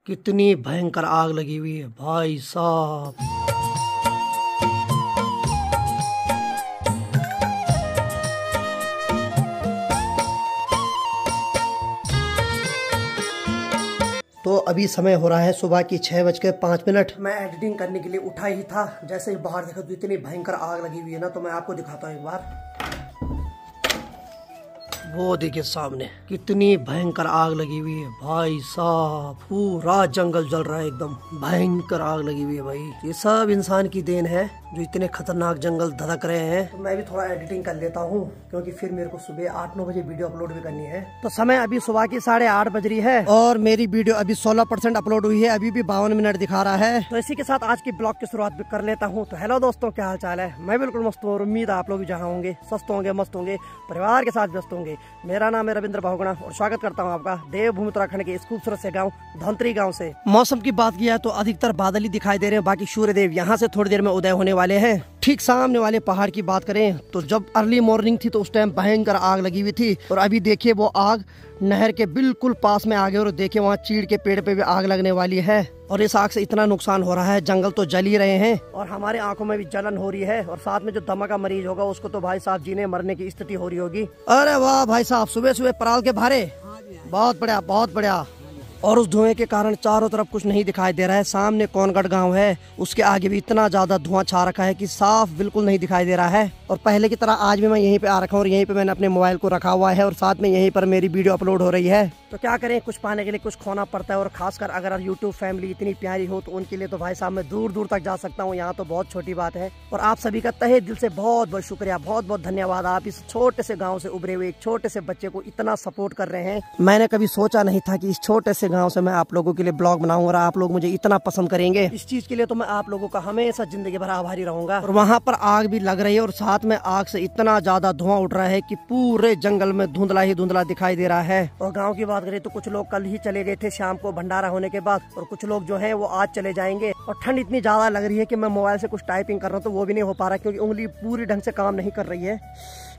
कितनी भयंकर आग लगी हुई है भाई साहब। तो अभी समय हो रहा है सुबह की 6:05। मैं एडिटिंग करने के लिए उठा ही था, जैसे ही बाहर देखा तो इतनी भयंकर आग लगी हुई है ना, तो मैं आपको दिखाता हूँ एक बार। वो देखिए सामने कितनी भयंकर आग लगी हुई है भाई साहब। पूरा जंगल जल रहा है, एकदम भयंकर आग लगी हुई है भाई। ये सब इंसान की देन है जो इतने खतरनाक जंगल धधक रहे हैं। तो मैं भी थोड़ा एडिटिंग कर लेता हूँ, क्योंकि फिर मेरे को सुबह 8-9 बजे वीडियो अपलोड भी करनी है। तो समय अभी सुबह की 8:30 बज रही है और मेरी वीडियो अभी 16% अपलोड हुई है, अभी भी 52 मिनट दिखा रहा है। तो इसी के साथ आज की ब्लॉग की शुरुआत भी कर लेता हूँ। तो हेलो दोस्तों, क्या हाल चाल है? मैं बिल्कुल मस्त हूँ और उम्मीद है आप लोग भी जहाँ होंगे स्वस्थ होंगे, मस्त होंगे, परिवार के साथ व्यस्त होंगे। मेरा नाम है रविंद्र बहुगुणा और स्वागत करता हूँ आपका देवभूमि उत्तराखंड के इस खूबसूरत से गाँव धंतरी गाँव से। मौसम की बात किया तो अधिकतर बादल ही दिखाई दे रहे हैं, बाकी सूर्यदेव यहाँ से थोड़ी देर में उदय होने वाले हैं। ठीक सामने वाले पहाड़ की बात करें तो जब अर्ली मॉर्निंग थी तो उस टाइम भयंकर आग लगी हुई थी, और अभी देखिए वो आग नहर के बिल्कुल पास में आ गई और देखिए वहाँ चीड़ के पेड़ पे भी आग लगने वाली है। और इस आग से इतना नुकसान हो रहा है, जंगल तो जल ही रहे हैं और हमारे आंखों में भी जलन हो रही है, और साथ में जो दमा का मरीज होगा उसको तो भाई साहब जीने मरने की स्थिति हो रही होगी। अरे वाह भाई साहब, सुबह सुबह पराल के भारे, बहुत बढ़िया बहुत बढ़िया। और उस धुएं के कारण चारों तरफ कुछ नहीं दिखाई दे रहा है। सामने कौनगढ़ गांव है, उसके आगे भी इतना ज्यादा धुआं छा रखा है कि साफ बिल्कुल नहीं दिखाई दे रहा है। और पहले की तरह आज भी मैं यहीं पे आ रखा हूँ और यहीं पे मैंने अपने मोबाइल को रखा हुआ है और साथ में यहीं पर मेरी वीडियो अपलोड हो रही है। तो क्या करें, कुछ पाने के लिए कुछ खोना पड़ता है, और खासकर अगर यूट्यूब फैमिली इतनी प्यारी हो तो उनके लिए तो भाई साहब मैं दूर दूर तक जा सकता हूँ, यहाँ तो बहुत छोटी बात है। और आप सभी का तहे दिल से बहुत बहुत शुक्रिया, बहुत बहुत धन्यवाद। आप इस छोटे से गाँव से उभरे हुए एक छोटे से बच्चे को इतना सपोर्ट कर रहे हैं। मैंने कभी सोचा नहीं था कि इस छोटे से गाँव से मैं आप लोगों के लिए ब्लॉग बनाऊंगा और आप लोग मुझे इतना पसंद करेंगे। इस चीज के लिए तो मैं आप लोगों का हमेशा जिंदगी भर आभारी रहूंगा। और वहाँ पर आग भी लग रही है और साथ में आग से इतना ज्यादा धुआं उठ रहा है कि पूरे जंगल में धुंधला ही धुंधला दिखाई दे रहा है। और गाँव की बात करें तो कुछ लोग कल ही चले गए थे शाम को भंडारा होने के बाद, और कुछ लोग जो है वो आज चले जाएंगे। और ठंड इतनी ज्यादा लग रही है कि मैं मोबाइल से कुछ टाइपिंग कर रहा हूँ तो वो भी नहीं हो पा रहा, क्योंकि उंगली पूरी ढंग से काम नहीं कर रही है।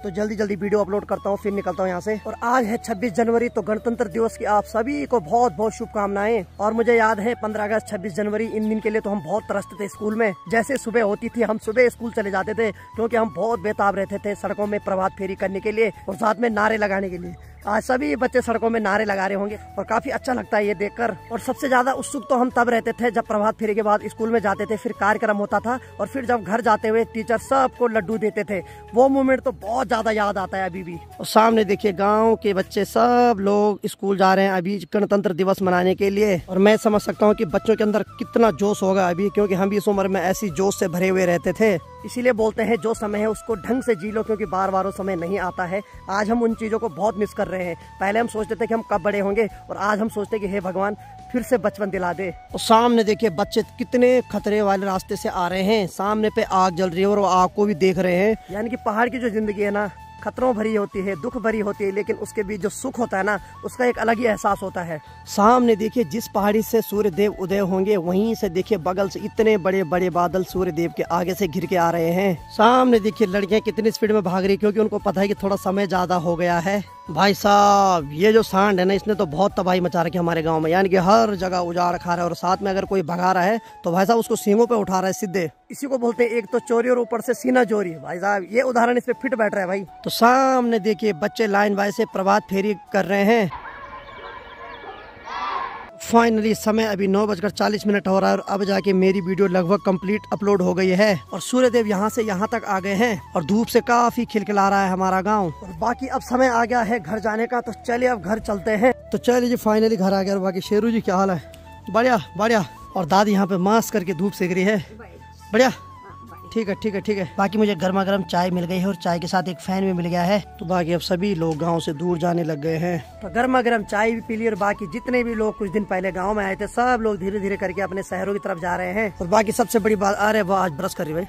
तो जल्दी जल्दी वीडियो अपलोड करता हूँ, फिर निकलता हूँ यहाँ से। और आज है 26 जनवरी, तो गणतंत्र दिवस की आप सभी को बहुत बहुत शुभकामनाएं। और मुझे याद है 15 अगस्त 26 जनवरी, इन दिन के लिए तो हम बहुत तरसते थे स्कूल में। जैसे सुबह होती थी हम सुबह स्कूल चले जाते थे, क्योंकि हम बहुत बेताब रहते थे सड़कों में प्रभात फेरी करने के लिए और साथ में नारे लगाने के लिए। आज सभी बच्चे सड़कों में नारे लगा रहे होंगे और काफी अच्छा लगता है ये देखकर। और सबसे ज्यादा उत्सुक तो हम तब रहते थे जब प्रभात फेरी के बाद स्कूल में जाते थे, फिर कार्यक्रम होता था, और फिर जब घर जाते हुए टीचर सबको लड्डू देते थे। वो मोमेंट तो बहुत ज्यादा याद आता है अभी भी। और सामने देखिए गाँव के बच्चे सब लोग स्कूल जा रहे हैं अभी गणतंत्र दिवस मनाने के लिए। और मैं समझ सकता हूँ कि बच्चों के अंदर कितना जोश होगा अभी, क्योंकि हम भी इस उम्र में ऐसी जोश से भरे हुए रहते थे। इसीलिए बोलते हैं जो समय है उसको ढंग से जी लो, क्योंकि बार बार वो समय नहीं आता है। आज हम उन चीजों को बहुत मिस कर रहे हैं। पहले हम सोचते थे कि हम कब बड़े होंगे, और आज हम सोचते कि हे भगवान फिर से बचपन दिला दे। और सामने देखिए बच्चे कितने खतरे वाले रास्ते से आ रहे हैं, सामने पे आग जल रही है और वो आग को भी देख रहे हैं। यानी कि पहाड़ की जो जिंदगी है ना, खतरों भरी होती है, दुख भरी होती है, लेकिन उसके बीच जो सुख होता है ना, उसका एक अलग ही एहसास होता है। सामने देखिए जिस पहाड़ी से सूर्य देव उदय होंगे, वहीं से देखिए बगल से इतने बड़े बड़े बादल सूर्य देव के आगे से घिर के आ रहे हैं। सामने देखिए लड़कियां कितनी स्पीड में भाग रही, क्योंकि उनको पता है कि थोड़ा समय ज्यादा हो गया है। भाई साहब ये जो सांड है ना, इसने तो बहुत तबाही मचा रखी है हमारे गांव में, यानी कि हर जगह उजाड़ खा रहा है। और साथ में अगर कोई भगा रहा है तो भाई साहब उसको सींगों पे उठा रहा है सीधे। इसी को बोलते हैं एक तो चोरी और ऊपर से सीना चोरी। भाई साहब ये उदाहरण इस पे फिट बैठ रहा है भाई। तो सामने देखिए बच्चे लाइन वाइज से प्रभात फेरी कर रहे हैं। फाइनली समय अभी 9:40 हो रहा है और अब जाके मेरी वीडियो लगभग कंप्लीट अपलोड हो गई है। और सूर्यदेव यहाँ से यहाँ तक आ गए हैं और धूप से काफी खिलखिला रहा है हमारा गांव। और बाकी अब समय आ गया है घर जाने का, तो चलिए अब घर चलते हैं। तो चलिए जी फाइनली घर आ गया। और बाकी शेरू जी क्या हाल है? बढ़िया बढ़िया। और दादी यहाँ पे मास्क करके धूप सेक रही है। बढ़िया, ठीक है ठीक है ठीक है। बाकी मुझे गर्मा गर्म चाय मिल गई है और चाय के साथ एक फैन भी मिल गया है। तो बाकी अब सभी लोग गांव से दूर जाने लग गए हैं। तो गर्मा गर्म चाय भी पी ली, और बाकी जितने भी लोग कुछ दिन पहले गांव में आए थे सब लोग धीरे धीरे करके अपने शहरों की तरफ जा रहे हैं। और बाकी सबसे बड़ी बात, अरे वाह आज ब्रश कर रही भाई।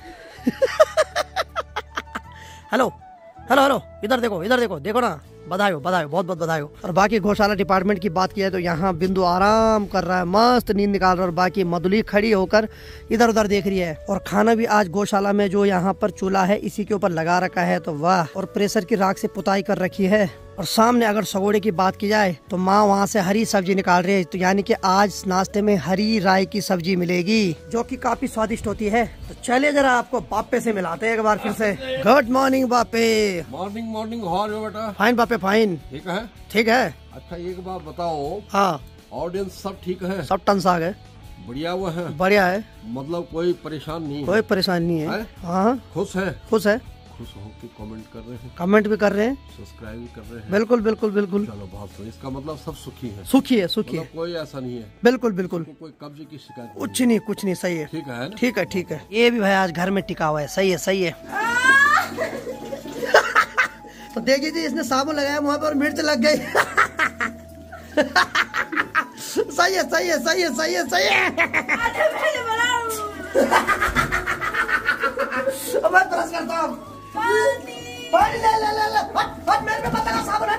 हेलो हेलो हेलो, इधर देखो देखो ना, बधाई हो बहुत बहुत बधाई हो। और बाकी गौशाला डिपार्टमेंट की बात की है तो यहाँ बिंदु आराम कर रहा है, मस्त नींद निकाल रहा है। और बाकी मधुली खड़ी होकर इधर उधर देख रही है। और खाना भी आज गौशाला में जो यहाँ पर चूल्हा है इसी के ऊपर लगा रखा है, तो वाह। और प्रेशर की राख से पुताई कर रखी है। और सामने अगर सगोड़े की बात की जाए तो माँ वहाँ से हरी सब्जी निकाल रही है, तो यानी कि आज नाश्ते में हरी राई की सब्जी मिलेगी जो कि काफी स्वादिष्ट होती है। तो चलिए जरा आपको बापे से मिलाते हैं एक बार फिर से। गुड मॉर्निंग बापे। Morning morning. How are you बेटा? फाइन बापे फाइन। ठीक है? ठीक है। अच्छा एक बात बताओ, हाँ ऑडियंस सब ठीक है? सब टंस आ गए। बढ़िया हुआ है? बढ़िया है, मतलब कोई परेशान नहीं है? कोई परेशानी नहीं है। हाँ खुश है? खुश है। खुश हो के कमेंट कर रहे हैं, कमेंट भी कर रहे हैं, सब्सक्राइब भी कर रहे हैं। बिल्कुल बिल्कुल बिल्कुल। चलो बहुत सही, इसका मतलब सब सुखी है। सुखी है सुखी है, मतलब कोई ऐसा नहीं है? बिल्कुल बिल्कुल। कोई कब्जे की शिकायत कुछ नहीं कुछ नहीं, सही है। ठीक है ना? ठीक है ठीक है। ये भी भाई आज घर में टिका हुआ है, सही है सही है। तो देखिए जी, इसने साबुन लगाया मुँह पर, मिर्च लग गई। सही है सही है सही है सही है सही है। मैं ब्रश करता हूँ। पानी ले ले ले ले, हट मेरे पे मत लगा साबुन है।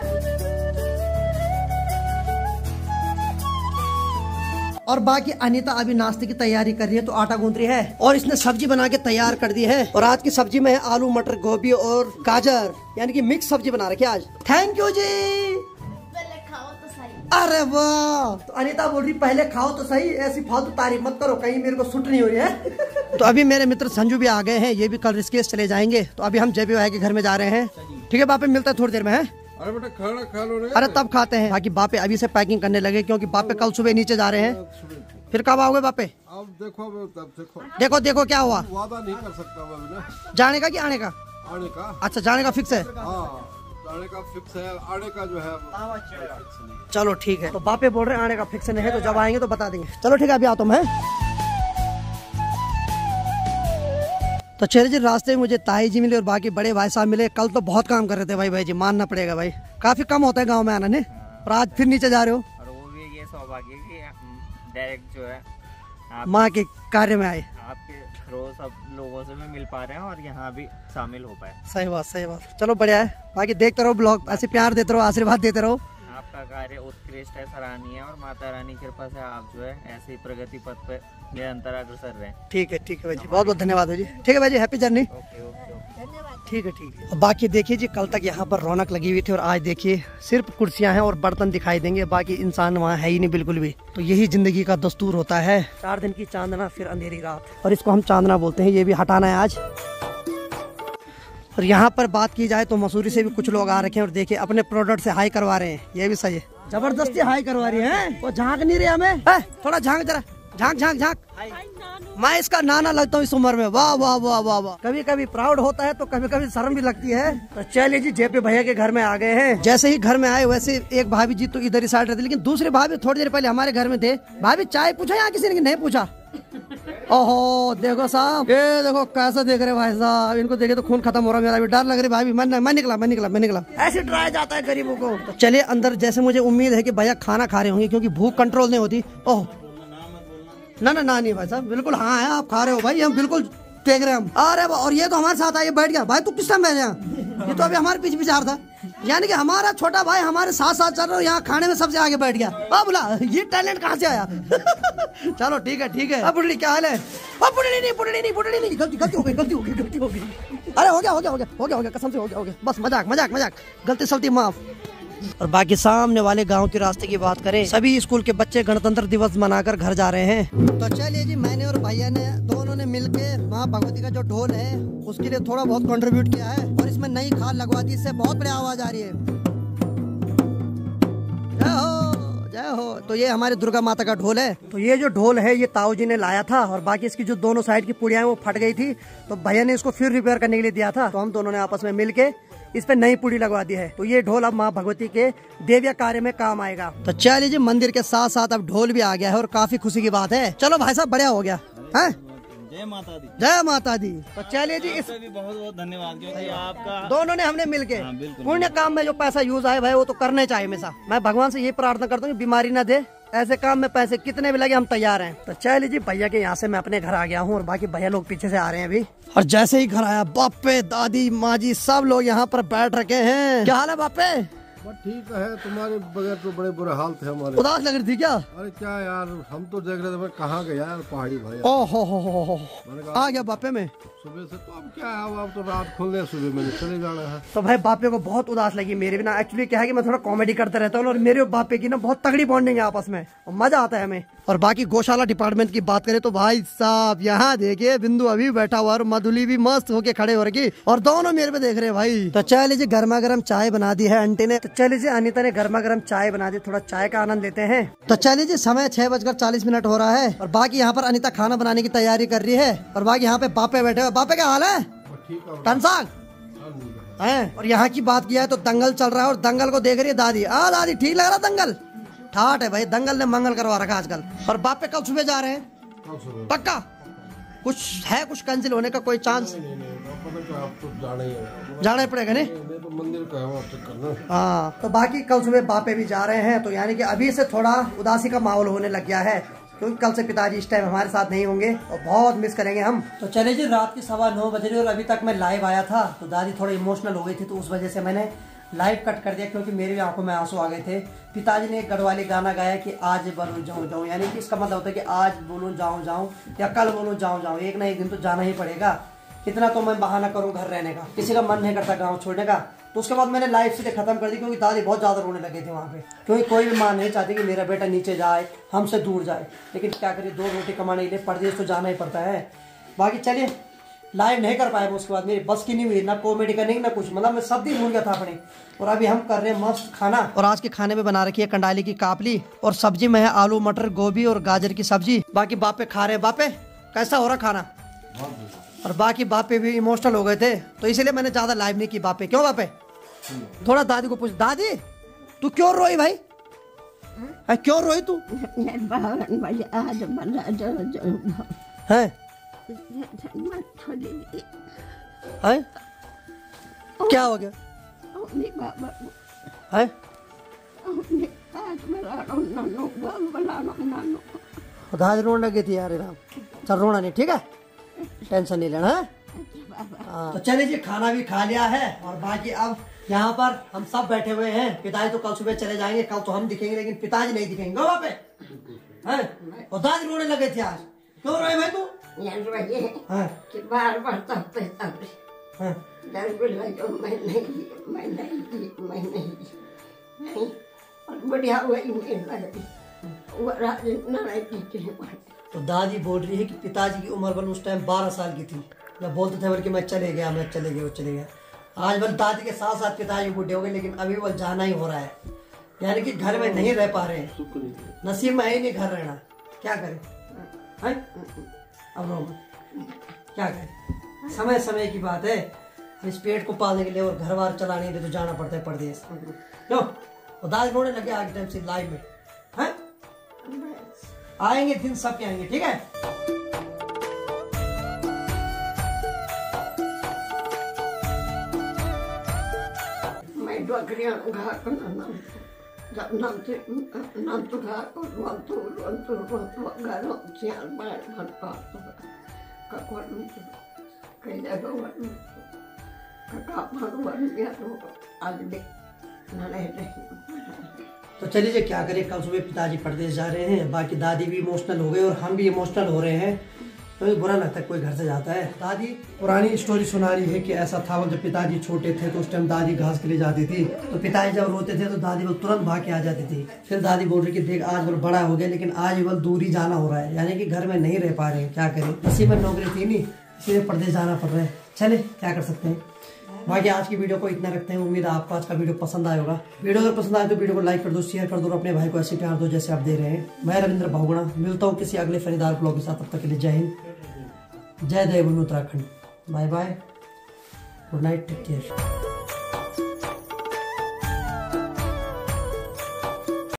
और बाकी अनीता अभी नाश्ते की तैयारी कर रही है, तो आटा गूंद रही है और इसने सब्जी बना के तैयार कर दी है। और आज की सब्जी में है आलू मटर गोभी और गाजर, यानी कि मिक्स सब्जी बना रखी है आज। थैंक यू जी। अरे वाह, तो अनीता बोल रही पहले खाओ तो सही, ऐसी फालतू तारीफ मत करो, कहीं मेरे को सूट नहीं हो रही है। तो अभी मेरे मित्र संजू भी आ गए हैं, ये भी कल ऋषिकेश चले जाएंगे। तो अभी हम जय भाई के घर में जा रहे हैं। ठीक है बापे, मिलता है थोड़ी देर में है। अरे बेटा खाना खा लो रे। अरे तब खाते हैं। बाकी बापे अभी से पैकिंग करने लगे, क्योंकि बापे कल सुबह नीचे जा रहे हैं। फिर कब आओगे बापे? अब देखो तब देखो। देखो देखो क्या हुआ, वादा नहीं कर सकता मैं ना। जाने का कि आने का? आने का। अच्छा जाने का फिक्स है। हाँ आने का फिक्स है, आने का जो है चलो ठीक है। तो बापे बोल रहे हैं आने का फिक्स नहीं है, तो जब आएंगे तो बता देंगे। चलो ठीक है, अभी आता हूँ मैं। तो चलिए जी, रास्ते में मुझे ताई जी मिले और बाकी बड़े भाई साहब मिले। कल तो बहुत काम कर रहे थे भाई जी, मानना पड़ेगा भाई, काफी कम होता है गांव में आना ने। और आज फिर नीचे जा रहे हो। और वो भी ये सौभाग्य कि डायरेक्ट जो है माँ के कार्य में आए, आपके थ्रू सब लोगों से भी मिल पा रहे हैं और यहाँ भी शामिल हो पाए। सही बात सही बात। चलो बढ़िया है। बाकी देखते रहो ब्लॉग, ऐसे प्यार देते रहो, आशीर्वाद देते रहो। आपका कार्य उत्कृष्ट है, सराहनीय है और माता रानी की कृपा से आप जो है ऐसे ही प्रगति पथ पे निरंतर अग्रसर रहे। ठीक है भाई जी, बहुत बहुत धन्यवाद भाई जी। ठीक है भाई जी, हैप्पी जर्नी। ओके ओके ठीक है। बाकी देखिए जी, कल तक यहाँ पर रौनक लगी हुई थी और आज देखिए सिर्फ कुर्सियां हैं और बर्तन दिखाई देंगे, बाकी इंसान वहाँ है ही नहीं बिल्कुल भी। तो यही जिंदगी का दस्तूर होता है, 4 दिन की चांदना फिर अंधेरी रात, और इसको हम चांदना बोलते हैं। ये भी हटाना है आज। और यहाँ पर बात की जाए तो मसूरी से भी कुछ लोग आ रखे हैं और देखिए अपने प्रोडक्ट से हाई करवा रहे हैं। ये भी सही है, जबरदस्ती हाई करवा रही है। वो झांक नहीं रहे हमें, थोड़ा झांक, जरा झांक झांक झांक। मैं इसका नाना लगता हूँ इस उम्र में। वाह वाह वाह वाह वाह। कभी कभी प्राउड होता है तो कभी कभी शर्म भी लगती है। तो चलिए जी, जेपी भैया के घर में आ गए हैं। जैसे ही घर में आए वैसे एक भाभी जी तो इधर ही साइड रहती, लेकिन दूसरे भाभी थोड़ी देर पहले हमारे घर में थे। भाभी चाय पूछा यहाँ किसी ने? नहीं पूछा। ओहो देखो साहब, ये देखो कैसा देख रहे भाई साहब, इनको देखे तो खून खत्म हो रहा है। मेरा भी डर लग रही भाभी। मैं निकला। ऐसे डराया जाता है गरीबों को। तो चलिए अंदर, जैसे मुझे उम्मीद है कि भैया खाना खा रहे होंगे, क्योंकि भूख कंट्रोल नहीं होती। ओह ना नहीं भाई साहब, बिल्कुल हाँ है, आप खा रहे हो भाई, हम बिल्कुल देख रहे हैं हम। अरे और ये तो हमारे साथ आइए, बैठ गया भाई। तू किस टाइम बैठ गया? ये तो अभी हमारे पीछे आ रहा था, यानी कि हमारा छोटा भाई हमारे साथ साथ चल रहा है, यहाँ खाने में सबसे आगे बैठ गया। बोला ये टैलेंट कहाँ से आया? चलो ठीक है। अब बुढ़ी क्या हाल है? बुढ़ी नहीं, गलती हो गई। अरे हो गया, कसम से हो गया। बस मजाक, गलती सलती माफ। और बाकी सामने वाले गांव के रास्ते की बात करें, सभी स्कूल के बच्चे गणतंत्र दिवस मनाकर घर जा रहे हैं। तो चलिए जी, मैंने और भैया ने दोनों ने मिलके माँ भगवती का जो ढोल है उसके लिए थोड़ा बहुत कंट्रीब्यूट किया है और इसमें नई खाल लगवा दी, इससे बहुत बढ़िया आवाज आ रही है। जय हो। तो ये हमारी दुर्गा माता का ढोल है। तो ये जो ढोल है ये ताऊ जी ने लाया था, और बाकी इसकी जो दोनों साइड की पुड़ियां हैं वो फट गई थी, तो भैया ने इसको फिर रिपेयर करने के लिए दिया था। तो हम दोनों ने आपस में मिलके इस पे नई पुड़ी लगवा दी है। तो ये ढोल अब माँ भगवती के देविया कार्य में काम आएगा। तो चलिए जी, मंदिर के साथ साथ अब ढोल भी आ गया है और काफी खुशी की बात है। चलो भाई साहब, बढ़िया हो गया है। जय माता दी। जय माता दी। तो चलिए जी, इस भी बहुत बहुत धन्यवाद, क्योंकि आपका दोनों ने हमने मिलके पुण्य काम में जो पैसा यूज आए भाई वो तो करने चाहिए हमेशा। मैं भगवान से ये प्रार्थना करता हूँ कि बीमारी ना दे, ऐसे काम में पैसे कितने भी लगे हम तैयार हैं। तो चलिए जी, भैया के यहाँ से मैं अपने घर आ गया हूँ और बाकी भैया लोग पीछे से आ रहे हैं अभी। और जैसे ही घर आया, बापे दादी माँ जी सब लोग यहाँ पर बैठ रखे हैं। क्या हाल है बापे? बस ठीक है, तुम्हारे बगैर तो बड़े बुरे हाल थे हमारे। उदास लग रही थी क्या? अरे क्या यार, हम तो देख रहे थे मैं कहाँ गया यार पहाड़ी भाई। ओहो आ गया बापे में सुबह से। तो अब क्या है, अब तो रात खुलने सुबह मैंने चले जाना है। तो भाई बापे को बहुत उदास लगी मेरे भी ना। एक्चुअली क्या है कि मैं थोड़ा कॉमेडी करता रहता हूँ और मेरे और बापे की ना बहुत तगड़ी बॉन्डिंग है आपस में और मजा आता है हमें। और बाकी गौशाला डिपार्टमेंट की बात करें तो भाई साहब यहाँ देखिए बिंदु अभी बैठा हुआ और मधुली भी मस्त होके खड़े हो रही और दोनों मेरे पे देख रहे हैं भाई। तो चल लीजिए गर्मा गर्म चाय बना दी है आंटी ने। तो चल लीजिए अनीता ने गर्मा गर्म चाय बना दी, थोड़ा चाय का आनंद लेते हैं। तो चल लीजिए समय 6:40 हो रहा है और बाकी यहाँ पर अनीता खाना बनाने की तैयारी कर रही है और बाकी यहाँ पे बापे बैठे हुए। बापे क्या हाल है? टनसाग है। और यहाँ की बात किया है तो दंगल चल रहा है और दंगल को देख रही है दादी। दादी ठीक लग रहा दंगल? ठाट है भाई, दंगल ने मंगल करवा रखा आजकल। और बापे कल सुबह जा रहे हैं पक्का? कुछ है कुछ कैंसिल होने का कोई चांस? जाना ही पड़ेगा नहीं तो मंदिर का है। हाँ तो बाकी कल सुबह बापे भी जा रहे हैं तो यानी कि अभी से थोड़ा उदासी का माहौल होने लग गया है क्योंकि कल से पिताजी इस टाइम हमारे साथ नहीं होंगे और बहुत मिस करेंगे हम। तो चले जी, रात के 9:15 बज रही और अभी तक मैं लाइव आया था तो दादी थोड़ी इमोशनल हो गई थी तो उस वजह से मैंने लाइव कट कर दिया क्योंकि मेरी आंखों में आंसू आ गए थे। पिताजी ने एक गढ़वाली गाना गाया कि आज बोलूं जाऊं जाऊं, यानी कि इसका मतलब होता है कि आज बोलूं जाऊं जाऊं या कल बोलूं जाऊं जाऊं, एक ना एक दिन तो जाना ही पड़ेगा। कितना तो मैं बहाना करूं घर रहने का, किसी का मन नहीं करता गाँव छोड़ने का। तो उसके बाद मैंने लाइव सीधे खत्म कर दी क्योंकि दादी बहुत ज्यादा रोने लगे थे वहाँ पे क्योंकि कोई भी माँ नहीं चाहती कि मेरा बेटा नीचे जाए, हमसे दूर जाए। लेकिन क्या करिए, 2 रोटी कमाने के लिए परदेश तो जाना ही पड़ता है। बाकी चलिए लाइव नहीं कर पाया, उसके बाद मेरी बस की नहीं हुई, ना कॉमेडी करने ना कुछ, मतलब मैं सब दिन भूल गया था अपने। और अभी हम कर रहे हैं मस्त खाना और आज के खाने में बना रखी है कंडाली की कापली और सब्जी में है आलू मटर गोभी और गाजर की सब्जी। बाकी बापे खा रहे हैं। बापे कैसा हो रहा खाना? और बाकी बापे भी इमोशनल हो गए थे तो इसलिए मैंने ज्यादा लाइव नहीं की। बापे क्यों? बापे थोड़ा दादी को पूछ, दादी तू क्यों रोई भाई? क्यों रोई तू? है क्या हो गया? है दादी रोने लगी थी यार। चल रोना नहीं, ठीक है, टेंशन नहीं लेना है। तो चलिए जी, खाना भी खा लिया है और बाकी अब यहाँ पर हम सब बैठे हुए हैं। पिताजी तो कल सुबह चले जाएंगे, कल तो हम दिखेंगे लेकिन पिताजी नहीं दिखेंगे वहाँ पे। हैं? और दादी रोने लगे थे आज। क्यों रोए भाई तू? बार बार तब मैं और बढ़िया तो दादी बोल रही है कि पिताजी की उम्र बल उस टाइम 12 साल की थी जब बोलते थे बल्कि मैं चले गया वो चले गया। आज बल दादी के साथ साथ पिताजी बूढ़े हो गए लेकिन अभी बल जाना ही हो रहा है, यानी कि घर में नहीं रह पा रहे हैं। नसीब में ही नहीं घर रहना, क्या करें? अब रो क्या करें, समय समय की बात है। इस पेट को पालने के लिए और घर बार चलाने के लिए तो जाना पड़ता है परदेश। लो और दादी रोने लगे आज टाइम से लाइव में। हैं? आएंगे दिन सबके आएंगे, ठीक है। मैं बकरियां तो चलिए क्या करें, कल सुबह पिताजी परदेश जा रहे हैं, बाकी दादी भी इमोशनल हो गए और हम भी इमोशनल हो रहे हैं। तो बुरा लगता है कोई घर से जाता है। दादी पुरानी स्टोरी सुना रही है कि ऐसा था जब पिताजी छोटे थे तो उस टाइम दादी घास के लिए जाती थी तो पिताजी जब रोते थे तो दादी वो तुरंत भाग के आ जाती थी। फिर दादी बोल रही कि देख आज वो बड़ा हो गया लेकिन आज वो दूरी जाना हो रहा है, यानी कि घर में नहीं रह पा रहे हैं। क्या करें, इसी में नौकरी थी नहीं, इसीलिए परदेश जाना पड़ रहा है। चले क्या कर सकते हैं। बाकी आज की वीडियो को इतना रखते हैं। उम्मीद है आपको आज का वीडियो पसंद आया होगा। वीडियो अगर पसंद आए तो वीडियो को लाइक कर दो, शेयर कर दो और अपने भाई को ऐसे प्यार दो जैसे आप दे रहे हैं। मैं रविंद्र बहुगुणा मिलता हूँ किसी अगले फरीदार ब्लॉग के साथ। तब तक के लिए जय हिंद, जय देवभूमि Uttarakhand. Bye bye, good night, take care.